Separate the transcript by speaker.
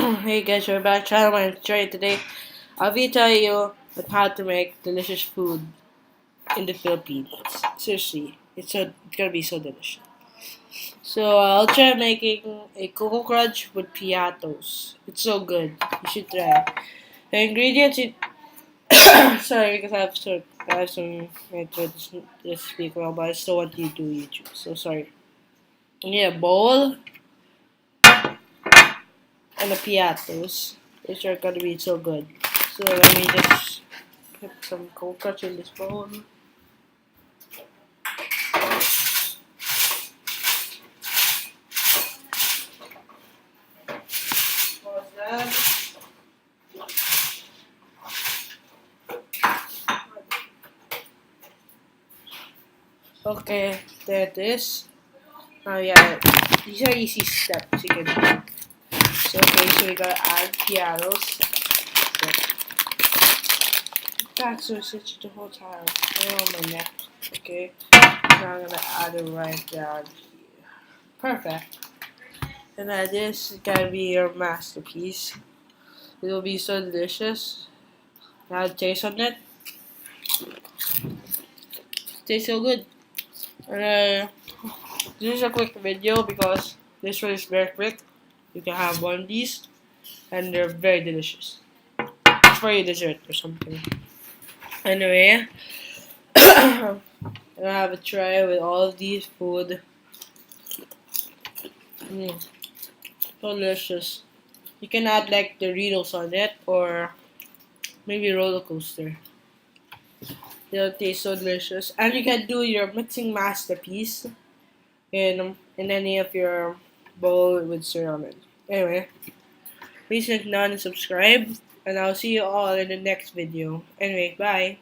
Speaker 1: Hey guys, we're back channel and today I'll be telling you on how to make delicious food in the Philippines. Seriously, it's gonna be so delicious. So I'll try making a Coco Crunch with Piatos. It's so good. You should try. The ingredients sorry because I have some my throat this speak well, but I still want you to do YouTube. So sorry. You need a bowl and a Piatos, which are gonna be so good. So let me just put some cocoa in this bowl. Pause that. Okay, there it is. Now yeah, these are easy steps you can do. So okay, so we gotta add pianos. Back so it's the whole time. Oh my neck. Okay. Now I'm gonna add it right down here. Perfect. And now this is gonna be your masterpiece. It will be so delicious. Now taste on it. Tastes so good. And this is a quick video because this one is very quick. You can have one of these, and they're very delicious. It's for your dessert or something. Anyway, I'm gonna have a try with all of these food. So delicious. You can add like Doritos on it or maybe roller coaster. They'll taste so delicious, and you can do your mixing masterpiece in any of your bowl with ramen. Anyway, please click down and subscribe, and I'll see you all in the next video. Anyway, bye.